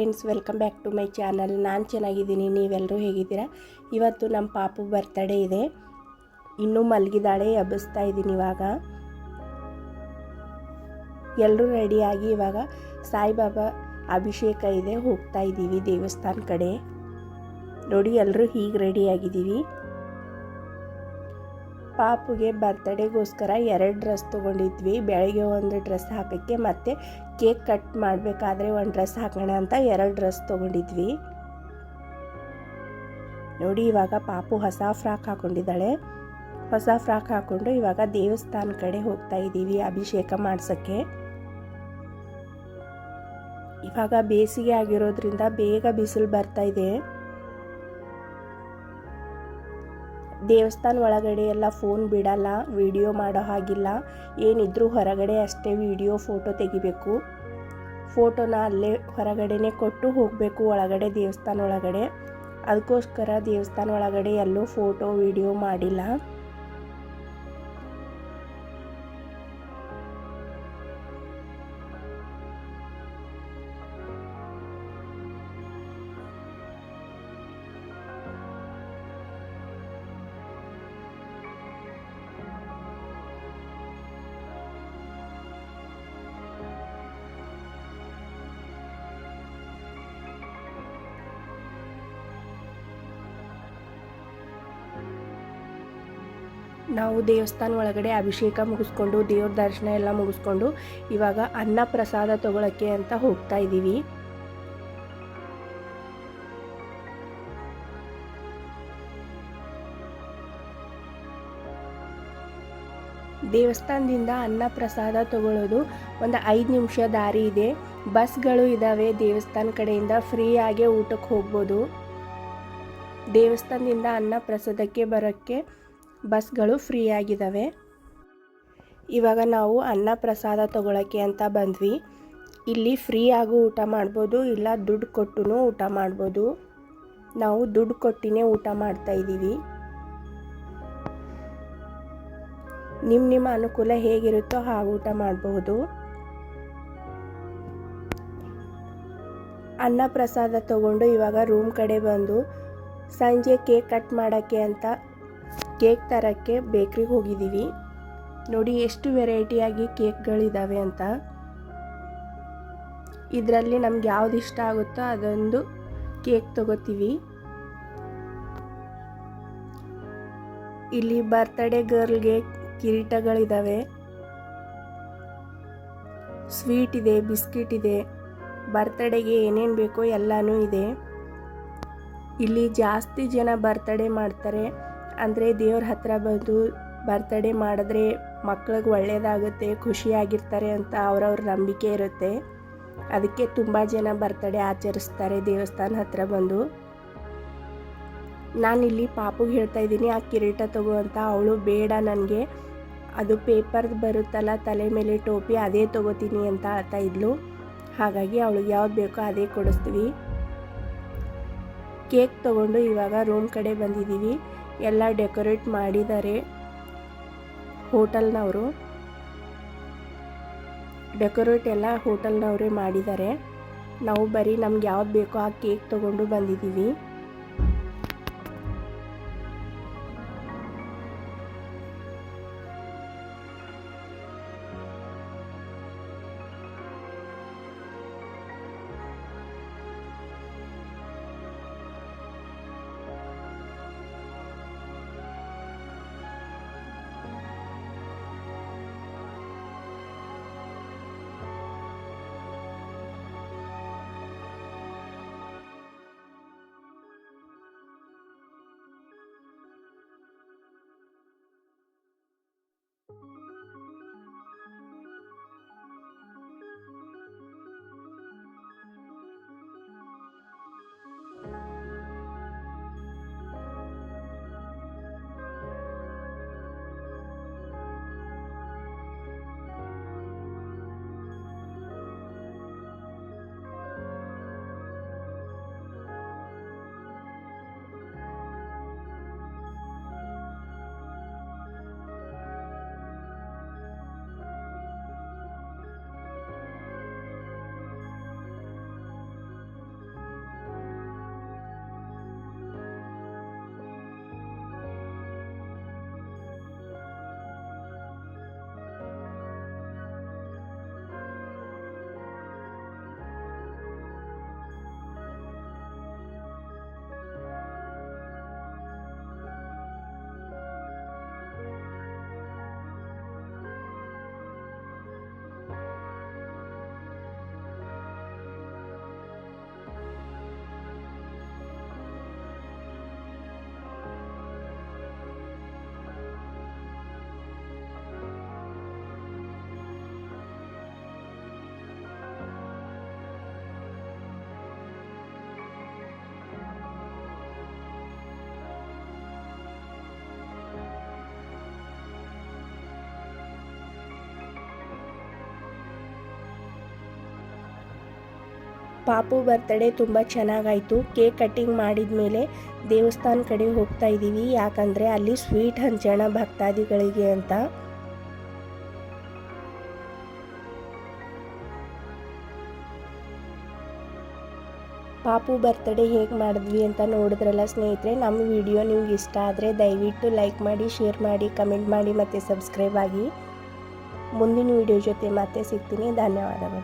Friends, welcome back to my channel. ನಾನು ಚೆನ್ನಾಗಿದ್ದೀನಿ, ನೀವೆಲ್ಲರೂ ಹೇಗಿದ್ದೀರಾ? ಇವತ್ತು ನಮ್ಮ ಪಾಪು ಬರ್ತ್ಡೇ ಇದೆ. ಇನ್ನೂ ಮಲಗಿದಾಳೆ, ಎಬ್ಬಿಸ್ತಾ ಇದ್ದೀನಿ. ಇವಾಗ ಎಲ್ಲರೂ ರೆಡಿಯಾಗಿ ಇವಾಗ ಸಾಯಿಬಾಬಾ ಅಭಿಷೇಕ ಇದೆ, ಹೋಗ್ತಾ ಇದ್ದೀವಿ ದೇವಸ್ಥಾನ ಕಡೆ. ನೋಡಿ, ಎಲ್ಲರೂ ಹೀಗೆ ರೆಡಿಯಾಗಿದ್ದೀವಿ. ಪಾಪುಗೆ ಬರ್ತ್ಡೇಗೋಸ್ಕರ 2 ಡ್ರೆಸ್ ತೊಗೊಂಡಿದ್ವಿ. ಬೆಳಗ್ಗೆ ಒಂದು ಡ್ರೆಸ್ ಹಾಕೋಕ್ಕೆ, ಮತ್ತು ಕೇಕ್ ಕಟ್ ಮಾಡಬೇಕಾದ್ರೆ ಒಂದು ಡ್ರೆಸ್ ಹಾಕೋಣ ಅಂತ 2 ಡ್ರೆಸ್ ತೊಗೊಂಡಿದ್ವಿ. ನೋಡಿ, ಇವಾಗ ಪಾಪು ಹೊಸ ಫ್ರಾಕ್ ಹಾಕ್ಕೊಂಡಿದ್ದಾಳೆ. ಹೊಸ ಫ್ರಾಕ್ ಹಾಕ್ಕೊಂಡು ಇವಾಗ ದೇವಸ್ಥಾನ ಕಡೆ ಹೋಗ್ತಾ ಇದ್ದೀವಿ ಅಭಿಷೇಕ ಮಾಡ್ಸೋಕ್ಕೆ. ಇವಾಗ ಬೇಸಿಗೆ ಆಗಿರೋದ್ರಿಂದ ಬೇಗ ಬಿಸಿಲು ಬರ್ತಾ ಇದೆ. ದೇವಸ್ಥಾನ ಒಳಗಡೆ ಎಲ್ಲ ಫೋನ್ ಬಿಡಲ್ಲ, ವಿಡಿಯೋ ಮಾಡೋ ಹಾಗಿಲ್ಲ. ಏನಿದ್ರೂ ಹೊರಗಡೆ ಅಷ್ಟೇ ವಿಡಿಯೋ ಫೋಟೋ ತೆಗಿಬೇಕು. ಫೋಟೋನ ಅಲ್ಲೇ ಹೊರಗಡೆನೇ ಕೊಟ್ಟು ಹೋಗಬೇಕು ಒಳಗಡೆ, ದೇವಸ್ಥಾನ ಒಳಗಡೆ. ಅದಕ್ಕೋಸ್ಕರ ದೇವಸ್ಥಾನ ಒಳಗಡೆ ಎಲ್ಲೂ ಫೋಟೋ ವಿಡಿಯೋ ಮಾಡಿಲ್ಲ. ನಾವು ದೇವಸ್ಥಾನ ಒಳಗಡೆ ಅಭಿಷೇಕ ಮುಗಿಸ್ಕೊಂಡು, ದೇವ್ರ ದರ್ಶನ ಎಲ್ಲ ಮುಗಿಸ್ಕೊಂಡು ಇವಾಗ ಅನ್ನ ಪ್ರಸಾದ ತಗೊಳಕ್ಕೆ ಅಂತ ಹೋಗ್ತಾ ಇದ್ದೀವಿ. ದೇವಸ್ಥಾನದಿಂದ ಅನ್ನ ಪ್ರಸಾದ ತಗೊಳ್ಳೋದು ಒಂದು 5 ನಿಮಿಷ ದಾರಿ ಇದೆ. ಬಸ್ಗಳು ಇದ್ದಾವೆ ದೇವಸ್ಥಾನ ಕಡೆಯಿಂದ, ಫ್ರೀಯಾಗಿ ಊಟಕ್ಕೆ ಹೋಗ್ಬೋದು. ದೇವಸ್ಥಾನದಿಂದ ಅನ್ನ ಪ್ರಸಾದಕ್ಕೆ ಬರೋಕ್ಕೆ ಬಸ್ಗಳು ಫ್ರೀ ಆಗಿದ್ದಾವೆ. ಇವಾಗ ನಾವು ಅನ್ನ ಪ್ರಸಾದ ತಗೊಳಕ್ಕೆ ಅಂತ ಬಂದ್ವಿ. ಇಲ್ಲಿ ಫ್ರೀ ಆಗು ಊಟ ಮಾಡ್ಬೋದು, ಇಲ್ಲ ದುಡ್ಡು ಕೊಟ್ಟು ಊಟ ಮಾಡ್ಬೋದು. ನಾವು ದುಡ್ಡು ಕೊಟ್ಟಿನೇ ಊಟ ಮಾಡ್ತಾ ಇದ್ದೀವಿ. ನಿಮ್ಮ ಅನುಕೂಲ ಹೇಗಿರುತ್ತೋ ಹಾಗೆ ಊಟ ಮಾಡಬಹುದು. ಅನ್ನ ಪ್ರಸಾದ ತಗೊಂಡು ಇವಾಗ ರೂಮ್ ಕಡೆ ಬಂದು ಸಂಜೆ ಕೇಕ್ ಕಟ್ ಮಾಡೋಕ್ಕೆ ಅಂತ ಕೇಕ್ ತರೋಕ್ಕೆ ಬೇಕ್ರಿಗೆ ಹೋಗಿದ್ದೀವಿ. ನೋಡಿ ಎಷ್ಟು ವೆರೈಟಿಯಾಗಿ ಕೇಕ್ಗಳಿದ್ದಾವೆ ಅಂತ. ಇದರಲ್ಲಿ ನಮ್ಗೆ ಯಾವ್ದು ಇಷ್ಟ ಆಗುತ್ತೋ ಅದೊಂದು ಕೇಕ್ ತಗೋತೀವಿ. ಇಲ್ಲಿ ಬರ್ತ್ಡೇ ಗರ್ಲ್ಗೆ ಕಿರೀಟಗಳಿದ್ದಾವೆ, ಸ್ವೀಟ್ ಇದೆ, ಬಿಸ್ಕಿಟ್ ಇದೆ. ಬರ್ತ್ಡೇಗೆ ಏನೇನು ಬೇಕೋ ಎಲ್ಲನೂ ಇದೆ. ಇಲ್ಲಿ ಜಾಸ್ತಿ ಜನ ಬರ್ತ್ಡೇ ಮಾಡ್ತಾರೆ. ಅಂದರೆ ದೇವ್ರ ಹತ್ರ ಬಂದು ಬರ್ತ್ಡೇ ಮಾಡಿದ್ರೆ ಮಕ್ಳಿಗೆ ಒಳ್ಳೆಯದಾಗುತ್ತೆ, ಖುಷಿಯಾಗಿರ್ತಾರೆ ಅಂತ ಅವ್ರವ್ರ ನಂಬಿಕೆ ಇರುತ್ತೆ. ಅದಕ್ಕೆ ತುಂಬ ಜನ ಬರ್ತ್ಡೇ ಆಚರಿಸ್ತಾರೆ ದೇವಸ್ಥಾನ ಹತ್ರ ಬಂದು. ನಾನಿಲ್ಲಿ ಪಾಪುಗೆ ಹೇಳ್ತಾ ಇದ್ದೀನಿ ಆ ಕಿರೀಟ ತಗೋ ಅಂತ. ಅವಳು ಬೇಡ, ನನಗೆ ಅದು ಪೇಪರ್ದು ಬರುತ್ತಲ್ಲ ತಲೆ ಮೇಲೆ ಟೋಪಿ, ಅದೇ ತಗೋತೀನಿ ಅಂತ ಹೇಳ್ತಾ ಇದ್ಲು. ಹಾಗಾಗಿ ಅವಳಿಗೆ ಯಾವ್ದು ಬೇಕೋ ಅದೇ ಕೊಡಿಸ್ತೀವಿ. ಕೇಕ್ ತಗೊಂಡು ಇವಾಗ ರೂಮ್ ಕಡೆ ಬಂದಿದ್ದೀವಿ. ಎಲ್ಲ ಡೆಕೋರೇಟ್ ಮಾಡಿದ್ದಾರೆ ಹೋಟೆಲ್ನವರು. ಡೆಕೋರೇಟ್ ಎಲ್ಲ ಹೋಟೆಲ್ನವರೇ ಮಾಡಿದ್ದಾರೆ. ನಾವು ಬರೀ ನಮ್ಗೆ ಯಾವ್ದು ಬೇಕೋ ಆ ಕೇಕ್ ತಗೊಂಡು ಬಂದಿದ್ದೀವಿ. ಪಾಪು ಬರ್ತಡೇ ತುಂಬ ಚೆನ್ನಾಗಾಯಿತು. ಕೇಕ್ ಕಟ್ಟಿಂಗ್ ಮಾಡಿದ ಮೇಲೆ ದೇವಸ್ಥಾನ ಕಡೆ ಹೋಗ್ತಾ ಇದ್ದೀವಿ, ಯಾಕಂದರೆ ಅಲ್ಲಿ ಸ್ವೀಟ್ ಹಂಚೋಣ ಭಕ್ತಾದಿಗಳಿಗೆ ಅಂತ. ಪಾಪು ಬರ್ತಡೇ ಹೇಗೆ ಮಾಡಿದ್ವಿ ಅಂತ ನೋಡಿದ್ರಲ್ಲ ಸ್ನೇಹಿತರೆ. ನಮ್ಮ ವಿಡಿಯೋ ನಿಮ್ಗೆ ಇಷ್ಟ ಆದರೆ ದಯವಿಟ್ಟು ಲೈಕ್ ಮಾಡಿ, ಶೇರ್ ಮಾಡಿ, ಕಮೆಂಟ್ ಮಾಡಿ ಮತ್ತು ಸಬ್ಸ್ಕ್ರೈಬ್ ಆಗಿ. ಮುಂದಿನ ವಿಡಿಯೋ ಜೊತೆ ಮತ್ತೆ ಸಿಗ್ತೀನಿ. ಧನ್ಯವಾದಗಳು.